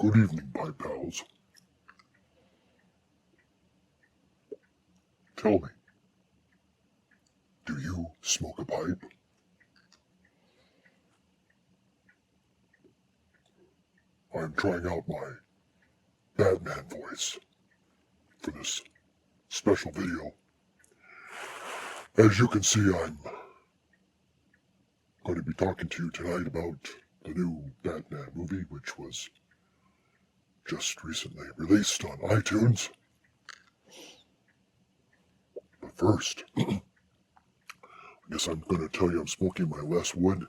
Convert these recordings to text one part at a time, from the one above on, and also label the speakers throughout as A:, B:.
A: Good evening, pipe pals. Tell me, do you smoke a pipe? I'm trying out my Batman voice for this special video. As you can see, I'm going to be talking to you tonight about the new Batman movie, which was just recently released on iTunes. But first, I guess I'm going to tell you I'm smoking my less wood.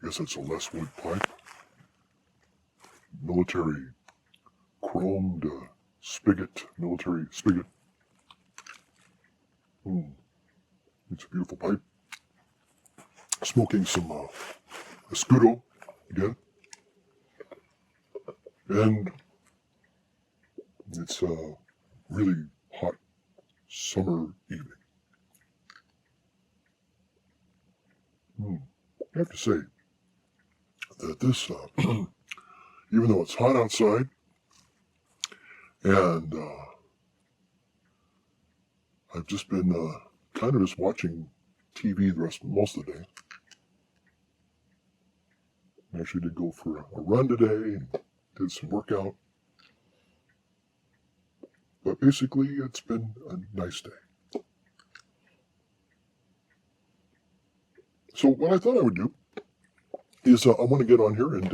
A: I guess it's a less wood pipe. Military chromed spigot, military spigot. It's a beautiful pipe. Smoking some Escudo again. And it's a really hot summer evening. I have to say that this, even though it's hot outside, and I've just been kind of just watching TV most of the day. I actually did go for a run today and did some workout. But basically, it's been a nice day. So what I thought I would do is I want to get on here and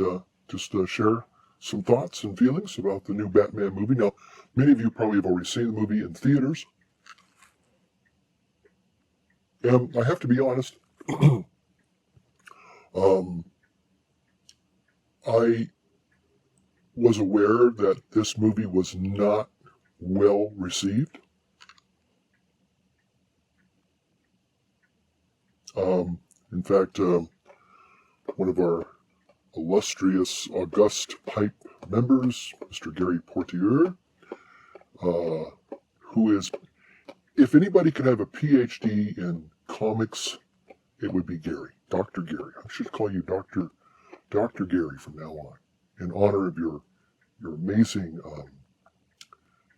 A: just share some thoughts and feelings about the new Batman movie. Now, many of you probably have already seen the movie in theaters. And I have to be honest, I was aware that this movie was not well received. In fact, one of our illustrious, august pipe members, Mr. Gary Portier, who is, if anybody could have a PhD in comics, it would be Gary, Dr. Gary. I should call you Dr. Gary from now on, in honor of your amazing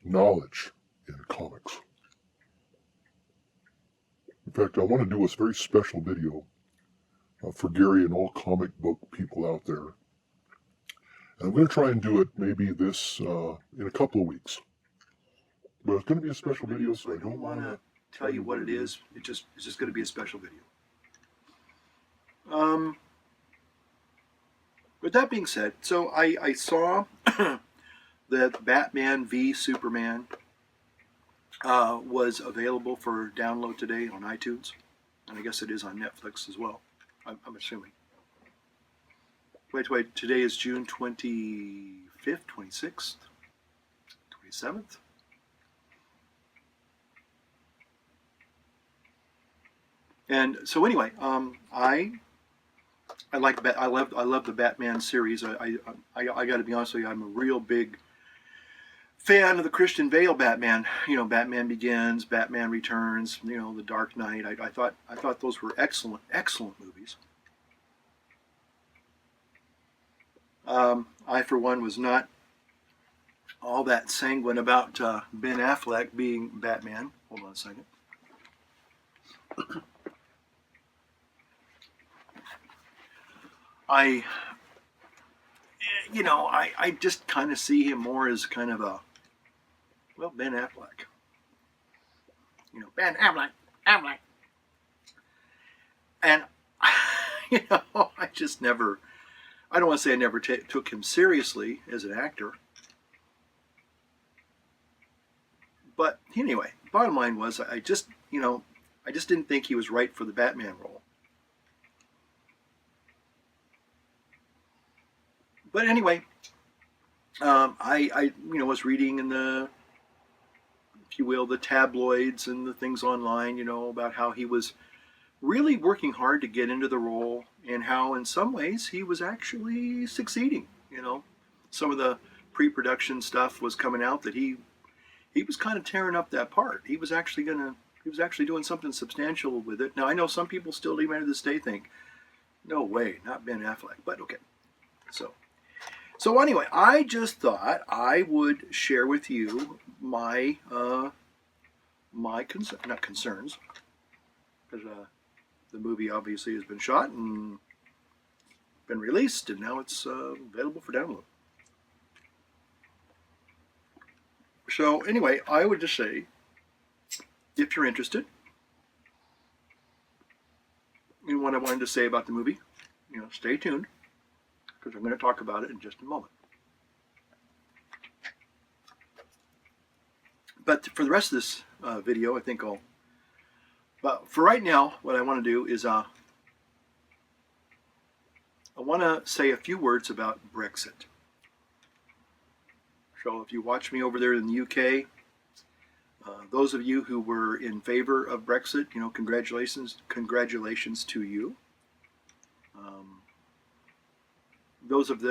A: knowledge in comics. In fact, I want to do a very special video for Gary and all comic book people out there. And I'm going to try and do it maybe this in a couple of weeks. But it's going to be a special video, so I don't want to
B: tell you what it is. It's just going to be a special video. With that being said, so I saw that Batman v Superman was available for download today on iTunes, and I guess it is on Netflix as well. I'm assuming. Wait, today is June 25th, 26th, 27th? And so anyway, I love the Batman series. I got to be honest with you, I'm a real big fan of the Christian Bale Batman. You know, Batman Begins, Batman Returns. You know, The Dark Knight. I thought those were excellent movies. I for one was not all that sanguine about Ben Affleck being Batman. Hold on a second. I just kind of see him more as kind of a, well, Ben Affleck. You know, Ben Affleck. And, I just never, I don't want to say I never took him seriously as an actor. But anyway, bottom line was I just didn't think he was right for the Batman role. But anyway, I was reading in the, if you will, the tabloids and the things online, about how he was really working hard to get into the role and how in some ways he was actually succeeding. Some of the pre-production stuff was coming out that he was kind of tearing up that part. He was actually doing something substantial with it. Now I know some people still even to this day think, no way, not Ben Affleck, but okay. So So anyway, I just thought I would share with you my not concerns, because the movie obviously has been shot and been released, and now it's available for download. So anyway, I would just say, if you're interested in what I wanted to say about the movie, stay tuned, because I'm going to talk about it in just a moment. But for the rest of this video, I think I'll. But for right now, what I want to do is I want to say a few words about Brexit. So if you watch me over there in the UK, those of you who were in favor of Brexit, congratulations to you. Those of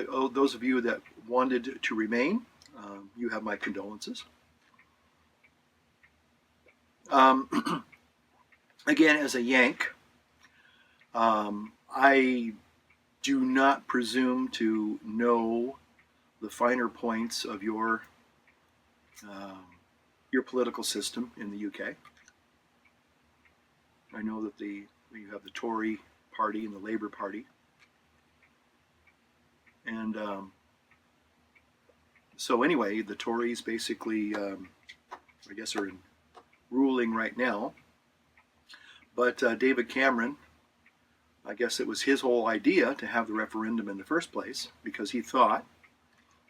B: you that wanted to remain, you have my condolences. Again, as a Yank, I do not presume to know the finer points of your political system in the UK. I know that you have the Tory party and the Labour Party, and so anyway, the Tories basically, I guess, are ruling right now. But David Cameron, I guess it was his whole idea to have the referendum in the first place, because he thought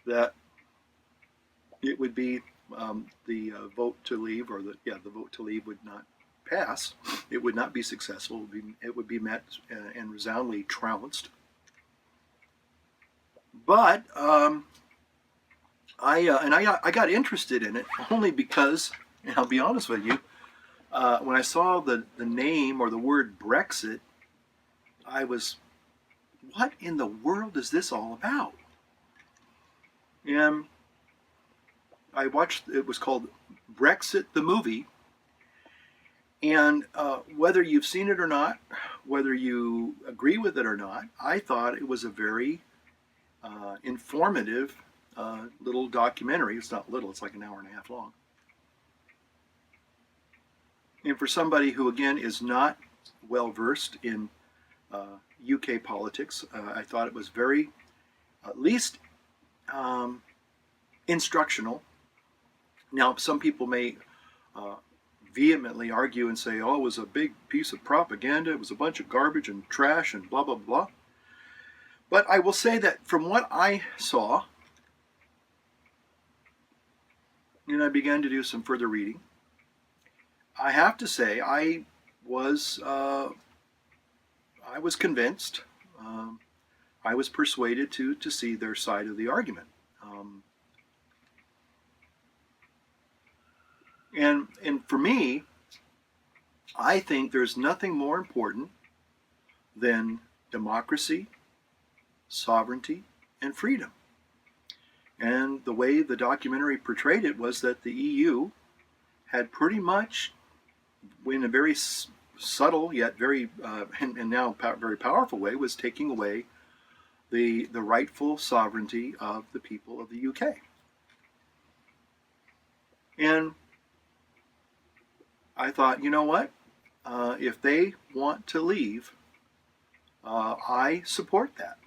B: that it would be the vote to leave, or the vote to leave would not pass. It would not be successful. It would be met and resoundingly trounced. But I got interested in it only because, and I'll be honest with you, when I saw the name or the word Brexit, I was, what in the world is this all about? And I watched, it was called Brexit the movie, and whether you've seen it or not, whether you agree with it or not, I thought it was a very informative little documentary. It's not little, it's like an hour and a half long. And for somebody who, again, is not well versed in UK politics, I thought it was very, at least, instructional. Now, some people may vehemently argue and say, oh, it was a big piece of propaganda, it was a bunch of garbage and trash and blah, blah, blah. But I will say that from what I saw, and I began to do some further reading, I have to say I was convinced. I was persuaded to see their side of the argument. And for me, I think there's nothing more important than democracy, sovereignty, and freedom. And the way the documentary portrayed it was that the EU had pretty much, in a very subtle yet very and now very powerful way, was taking away the rightful sovereignty of the people of the UK. And I thought, you know what? If they want to leave, I support that.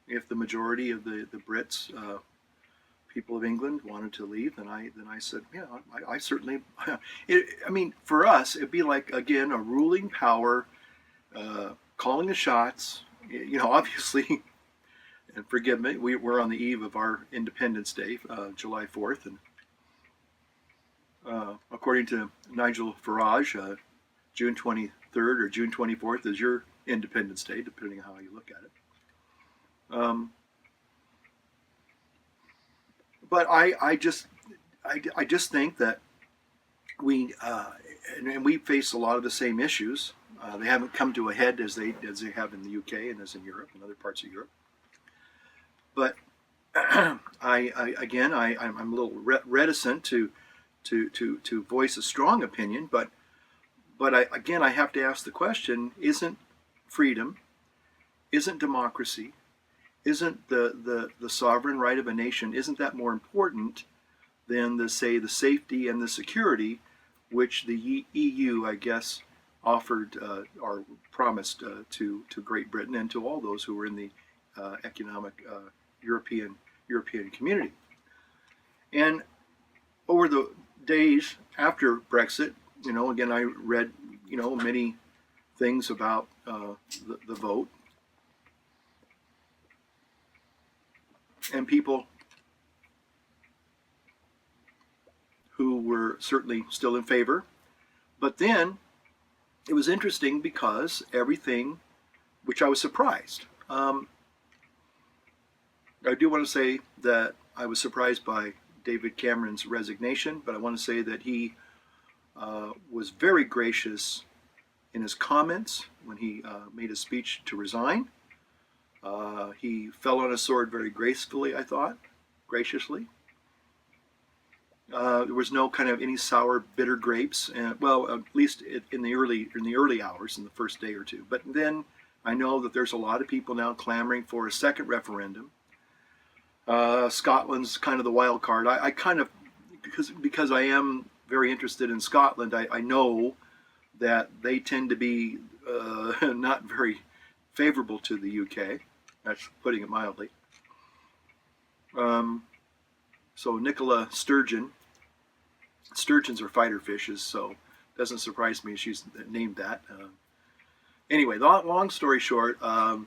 B: If the majority of the Brits, people of England, wanted to leave, then I said, yeah, I certainly. I mean, for us, it'd be like, again, a ruling power calling the shots. Obviously, and forgive me, we're on the eve of our Independence Day, July 4th, and according to Nigel Farage, June 23rd or June 24th is your Independence Day, depending on how you look at it. But I just think that we and we face a lot of the same issues. They haven't come to a head as they have in the UK and as in Europe and other parts of Europe. But I'm a little reticent to voice a strong opinion. But I have to ask the question: isn't freedom, isn't democracy, isn't the sovereign right of a nation, isn't that more important than the safety and the security which the EU, I guess, offered or promised to Great Britain and to all those who were in the economic European community. And over the days after Brexit, again, I read, many things about the vote, and people who were certainly still in favor. But then it was interesting because everything, which I was surprised. I do want to say that I was surprised by David Cameron's resignation, but I want to say that he was very gracious in his comments when he made a speech to resign. He fell on his sword very gracefully, I thought, graciously. There was no kind of any sour, bitter grapes. Well, at least in the early hours, in the first day or two. But then I know that there's a lot of people now clamoring for a second referendum. Scotland's kind of the wild card. I kind of, because I am very interested in Scotland, I know that they tend to be not very favorable to the UK. That's putting it mildly. So Nicola Sturgeon. Sturgeons are fighter fishes, so it doesn't surprise me she's named that. Anyway, long story short, I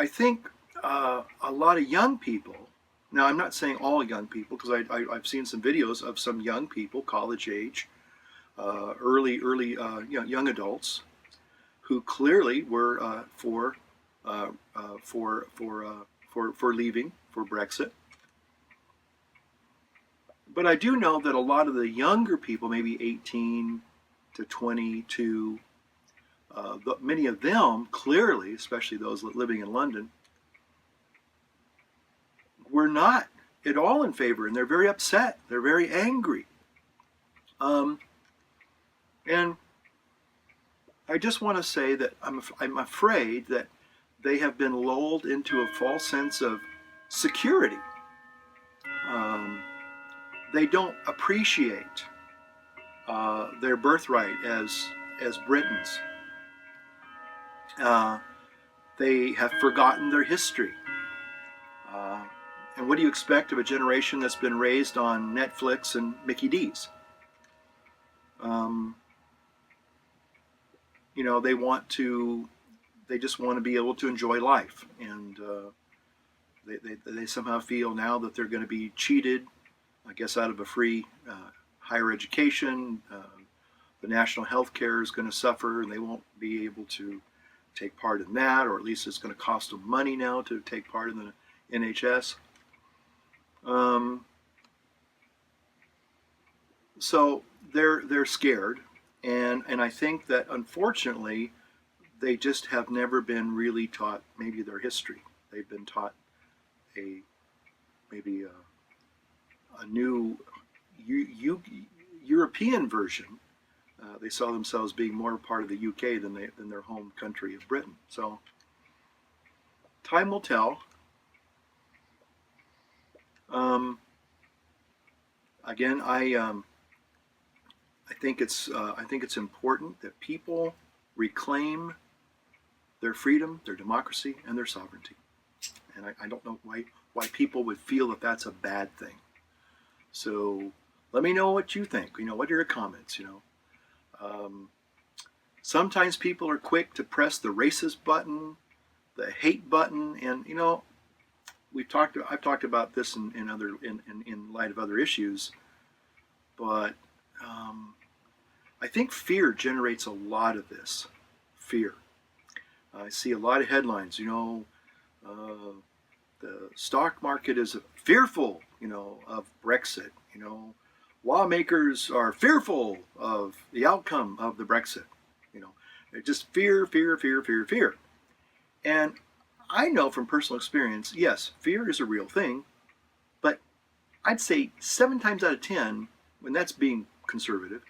B: think a lot of young people. Now, I'm not saying all young people, because I've seen some videos of some young people, college age, early young adults, who clearly were for leaving, for Brexit. But I do know that a lot of the younger people, maybe 18 to 22, many of them clearly, especially those living in London, were not at all in favor, and they're very upset. They're very angry. And I just want to say that I'm afraid that they have been lulled into a false sense of security. They don't appreciate their birthright as Britons. They have forgotten their history. And what do you expect of a generation that's been raised on Netflix and Mickey D's? They just want to be able to enjoy life, and they somehow feel now that they're going to be cheated, I guess, out of a free higher education. The national health care is going to suffer, and they won't be able to take part in that, or at least it's going to cost them money now to take part in the NHS. So they're scared, and I think that unfortunately they just have never been really taught maybe their history. They've been taught maybe a new European version. They saw themselves being more part of the UK than their home country of Britain. So time will tell. Again, I think it's important that people reclaim their freedom, their democracy, and their sovereignty. And I don't know why people would feel that that's a bad thing. So let me know what you think. What are your comments? Sometimes people are quick to press the racist button, the hate button, and I've talked about this in light of other issues, but I think fear generates a lot of this. Fear. I see a lot of headlines. The stock market is fearful, of Brexit. Lawmakers are fearful of the outcome of the Brexit. It's just fear, fear, fear, fear, fear. And I know from personal experience, yes, fear is a real thing, but I'd say 7 times out of 10, when that's being conservative,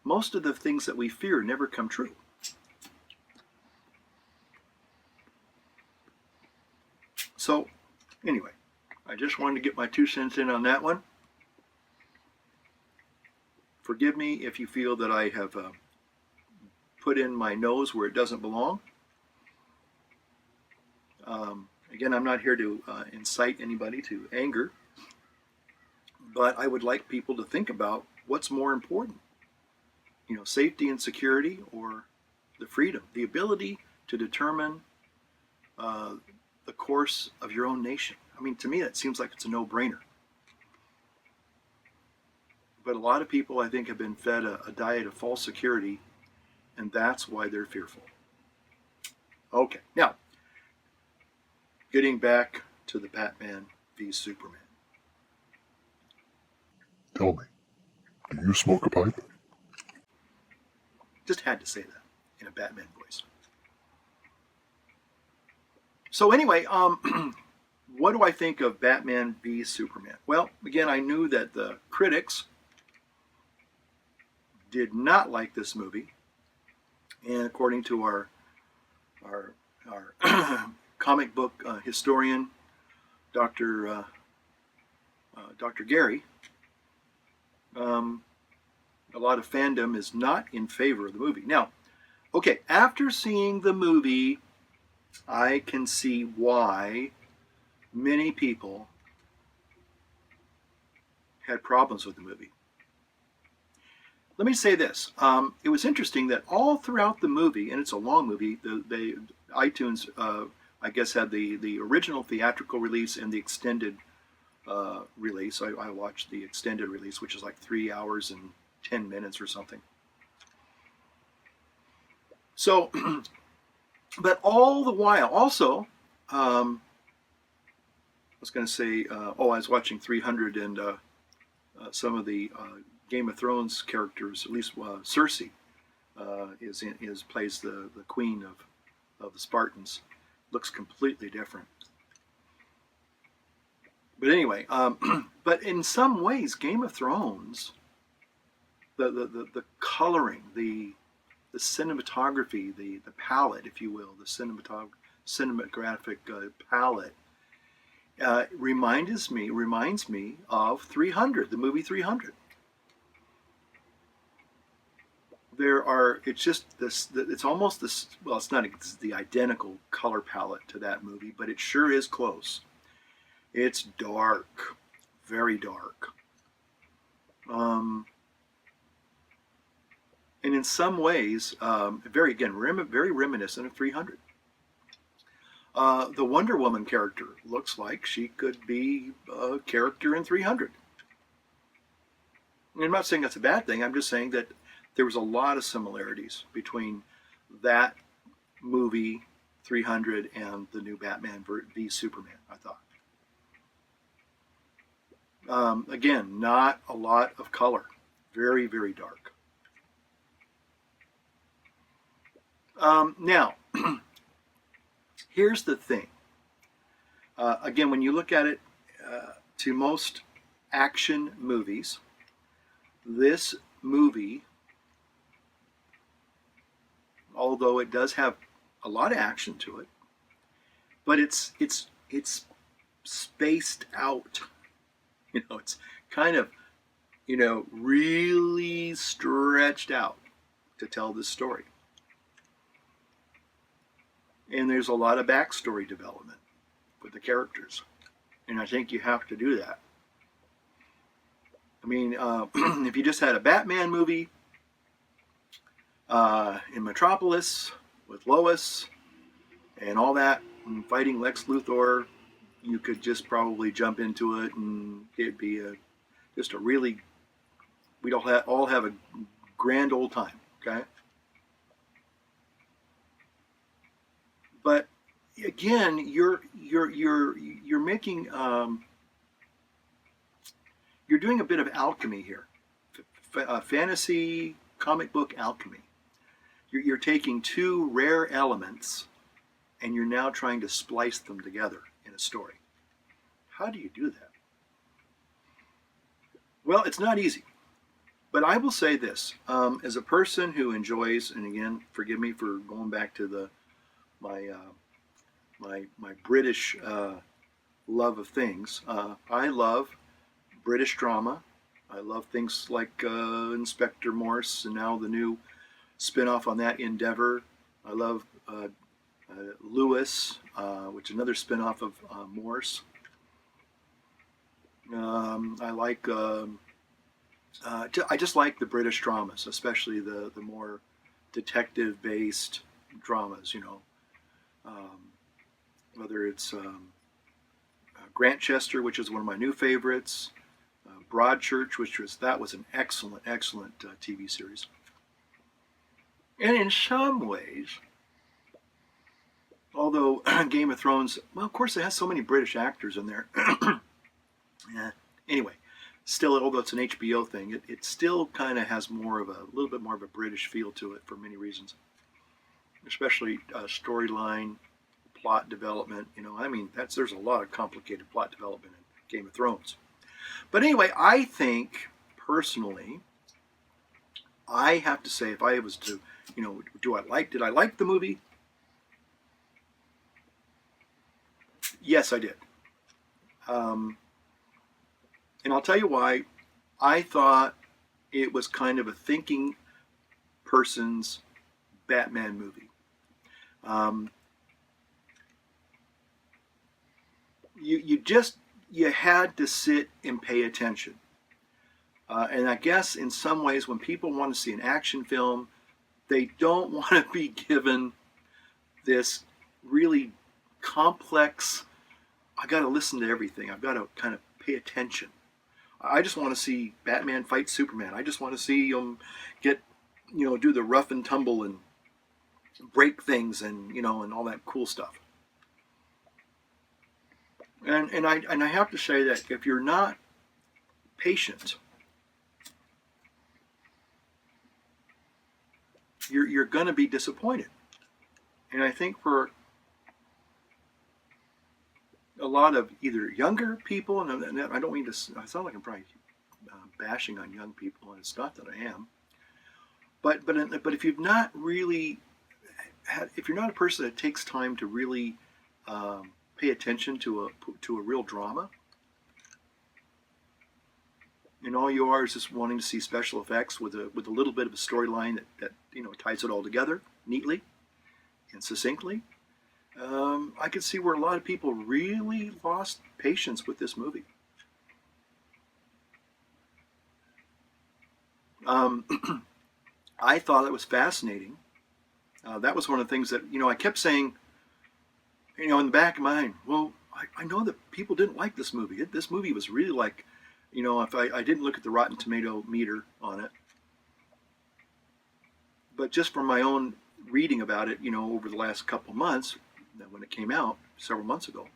B: most of the things that we fear never come true. So, anyway, I just wanted to get my 2 cents in on that one. Forgive me if you feel that I have put in my nose where it doesn't belong. Again, I'm not here to incite anybody to anger, but I would like people to think about what's more important. Safety and security, or the freedom, the ability to determine the course of your own nation. I mean, to me, that seems like it's a no-brainer. But a lot of people, I think, have been fed a diet of false security, and that's why they're fearful. Okay, now, getting back to the Batman v Superman.
A: Tell me, do you smoke a pipe?
B: Just had to say that in a Batman voice. So anyway, what do I think of Batman v Superman? Well, again, I knew that the critics did not like this movie, and according to our comic book historian, Dr. Gary, a lot of fandom is not in favor of the movie. Now, okay, after seeing the movie, I can see why many people had problems with the movie. Let me say this. It was interesting that all throughout the movie, and it's a long movie, iTunes, I guess, had the original theatrical release and the extended release. I watched the extended release, which is like 3 hours and 10 minutes or something. So, but all the while, also, I was going to say, I was watching 300, and some of the Game of Thrones characters, at least Cersei, plays the queen of the Spartans. Looks completely different. But anyway, but in some ways, Game of Thrones, the coloring, the cinematography, the palette, if you will, the cinematographic palette, reminds me of 300, the movie 300. It's just this, it's almost this, well, it's not the identical color palette to that movie, but it sure is close. It's dark, very dark. And in some ways, very reminiscent of 300. The Wonder Woman character looks like she could be a character in 300. And I'm not saying that's a bad thing. I'm just saying that there was a lot of similarities between that movie 300 and the new Batman v Superman, I thought. Again, not a lot of color. Very, very dark. Now, here's the thing. Again, when you look at it, to most action movies, this movie, although it does have a lot of action to it, but it's spaced out. It's kind of, really stretched out to tell this story. And there's a lot of backstory development with the characters. And I think you have to do that. I mean, if you just had a Batman movie in Metropolis with Lois and all that, and fighting Lex Luthor, you could just probably jump into it, and it'd be we'd all have a grand old time, okay? But again, you're making you're doing a bit of alchemy here, fantasy comic book alchemy. You're taking two rare elements, and you're now trying to splice them together in a story. How do you do that? Well, it's not easy. But I will say this, as a person who enjoys, and again, forgive me for going back to my British love of things. I love British drama. I love things like Inspector Morse and now the new spin-off on that, Endeavour. I love Lewis, which is another spin-off of Morse. I like I just like the British dramas, especially the more detective-based dramas. Um, whether it's Grantchester, which is one of my new favorites, Broadchurch, that was an excellent TV series. And in some ways, although Game of Thrones, well, of course, it has so many British actors in there. Yeah. Anyway, still, although it's an HBO thing, it still kind of has a little bit more of a British feel to it for many reasons, especially storyline, plot development. I mean, there's a lot of complicated plot development in Game of Thrones. But anyway, I think personally, I have to say, if I was to, did I like the movie? Yes, I did. Um, and I'll tell you why. I thought it was kind of a thinking person's Batman movie. Um, you had to sit and pay attention. And I guess in some ways, when people want to see an action film, they don't want to be given this really complex. I got to listen to everything. I've got to kind of pay attention. I just want to see Batman fight Superman. I just want to see him get, do the rough and tumble and break things and all that cool stuff. And I have to say that if you're not patient, you're going to be disappointed. And I think for a lot of either younger people, and I don't mean to, I sound like I'm probably bashing on young people, and it's not that I am. But if you've not really if you're not a person that takes time to really pay attention to a real drama, and all you are is just wanting to see special effects with a little bit of a storyline that ties it all together neatly and succinctly, I could see where a lot of people really lost patience with this movie. Um, I thought it was fascinating. That was one of the things that I kept saying, in the back of my mind. Well, I know that people didn't like this movie. This movie was really like, if I didn't look at the Rotten Tomato meter on it, but just from my own reading about it, over the last couple months, when it came out several months ago,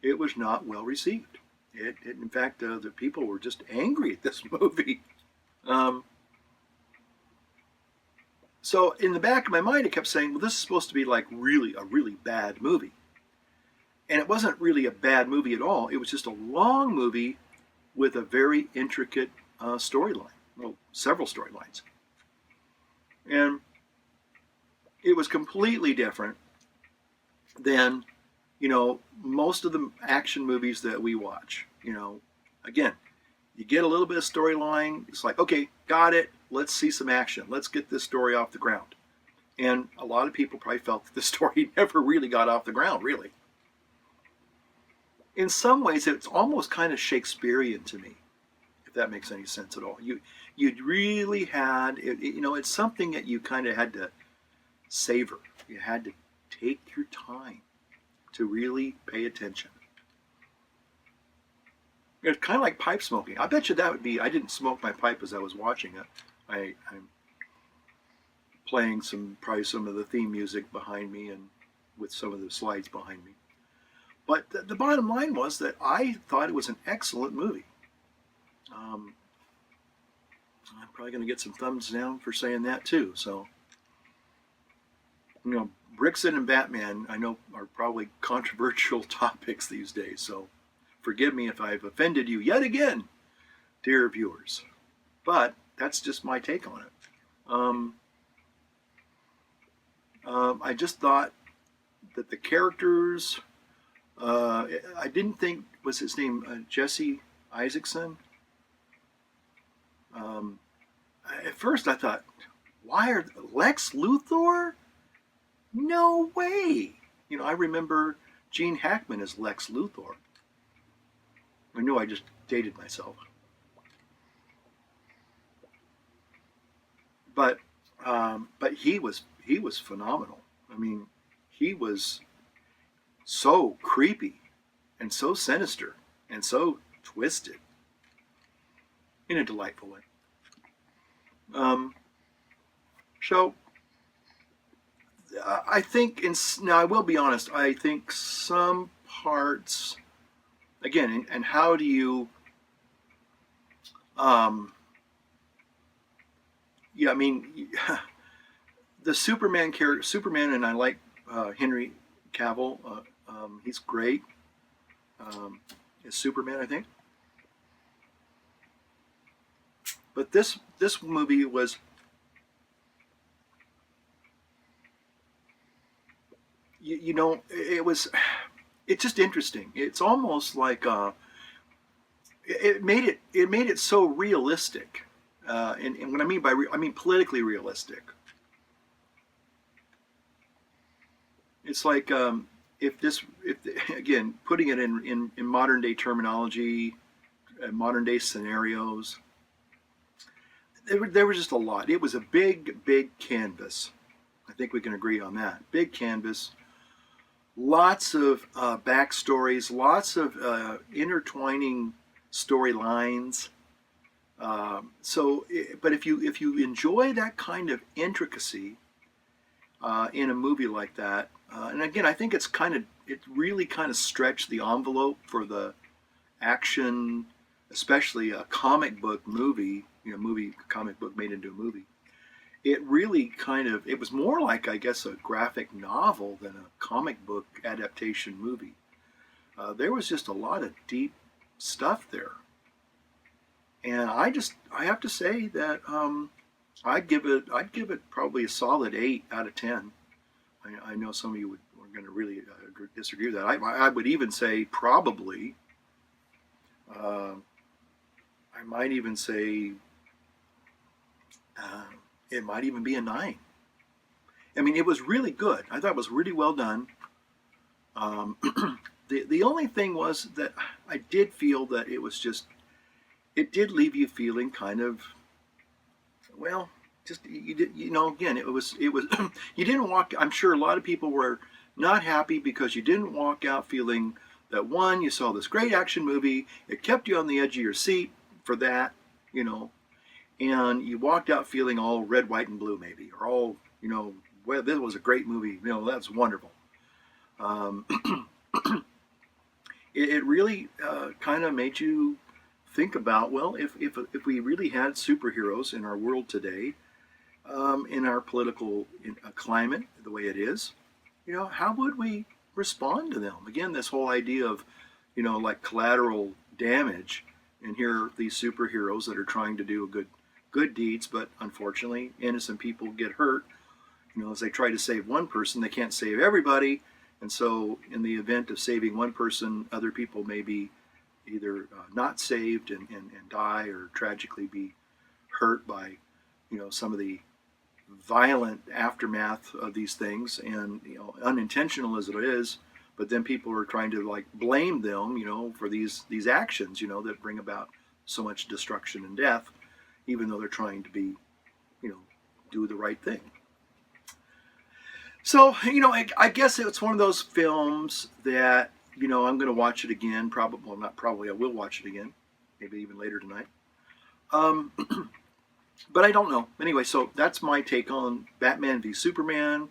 B: it was not well received. In fact, the people were just angry at this movie. Um, so in the back of my mind, I kept saying, well, this is supposed to be like really a really bad movie. And it wasn't really a bad movie at all. It was just a long movie with a very intricate storyline. Well, several storylines. And it was completely different than, most of the action movies that we watch. Again, you get a little bit of storyline. It's like, okay, got it. Let's see some action. Let's get this story off the ground. And a lot of people probably felt that the story never really got off the ground, really. In some ways, it's almost kind of Shakespearean to me, if that makes any sense at all. You really had, it's something that you kind of had to savor. You had to take your time to really pay attention. It's kind of like pipe smoking. I bet you that would be. I didn't smoke my pipe as I was watching it. I'm playing probably some of the theme music behind me and with some of the slides behind me. But the bottom line was that I thought it was an excellent movie. I'm probably going to get some thumbs down for saying that too. So, Brexit and Batman, I know, are probably controversial topics these days. So, forgive me if I've offended you yet again, dear viewers. But that's just my take on it. I just thought that the characters, I didn't think, was his name Jesse Isaacson? Um, at first I thought, why are Lex Luthor? No way. I remember Gene Hackman as Lex Luthor. I knew I just dated myself. But he was phenomenal. I mean, he was so creepy and so sinister and so twisted in a delightful way. Um, so I think, now I will be honest, I think some parts, again, and how do you, yeah, I mean, the Superman character, Superman, and I like Henry Cavill. He's great. As Superman, I think. But this movie was, it's just interesting. It's almost like it made it so realistic. And what I mean by I mean politically realistic. It's like, if again, putting it in modern day terminology, modern day scenarios, there was just a lot. It was a big canvas. I think we can agree on that. Big canvas, lots of backstories, lots of intertwining storylines. But if you enjoy that kind of intricacy in a movie like that, and again, I think it really kind of stretched the envelope for the action, especially a comic book movie, comic book made into a movie. It was more like, I guess, a graphic novel than a comic book adaptation movie. There was just a lot of deep stuff there. And I have to say that I'd give it probably a solid 8 out of 10. I know some of you are going to really disagree with that. I would even say probably, uh, I might even say, uh, it might even be a 9. I mean, it was really good. I thought it was really well done. Um, the only thing was that I did feel that it did leave you feeling kind of, well, just you did, again, it was you didn't walk. I'm sure a lot of people were not happy because you didn't walk out feeling that, one, you saw this great action movie, it kept you on the edge of your seat for that, you know, and you walked out feeling all red, white, and blue, maybe, or all, well, this was a great movie, that's wonderful. Um, it really kind of made you think about, well, if we really had superheroes in our world today, in our political climate the way it is, how would we respond to them? Again, this whole idea of, like collateral damage, and here are these superheroes that are trying to do good deeds, but unfortunately, innocent people get hurt. As they try to save one person, they can't save everybody, and so in the event of saving one person, other people may be either not saved and die, or tragically be hurt by, some of the violent aftermath of these things, and unintentional as it is, but then people are trying to like blame them, for these actions, that bring about so much destruction and death, even though they're trying to be, do the right thing. So, I guess it's one of those films that, I'm going to watch it again. Probably, well, not probably, I will watch it again, maybe even later tonight. Um, but I don't know. Anyway, so that's my take on Batman v Superman,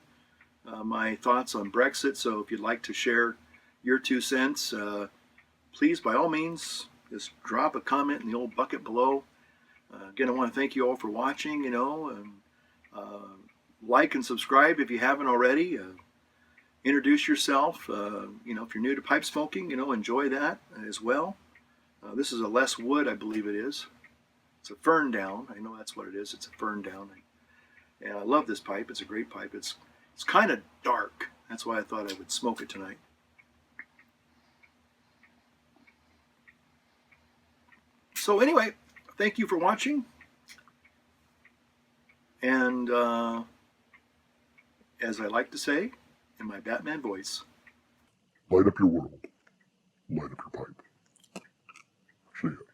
B: my thoughts on Brexit. So if you'd like to share your 2 cents, please, by all means, just drop a comment in the old bucket below. Again, I want to thank you all for watching, and uh, like and subscribe if you haven't already. Introduce yourself. If you're new to pipe smoking, enjoy that as well. This is a Les Wood, I believe it is. It's a fern down. I know that's what it is. It's a fern down. And I love this pipe. It's a great pipe. It's kind of dark. That's why I thought I would smoke it tonight. So anyway, thank you for watching. And as I like to say in my Batman voice,
A: light up your world, light up your pipe. See ya.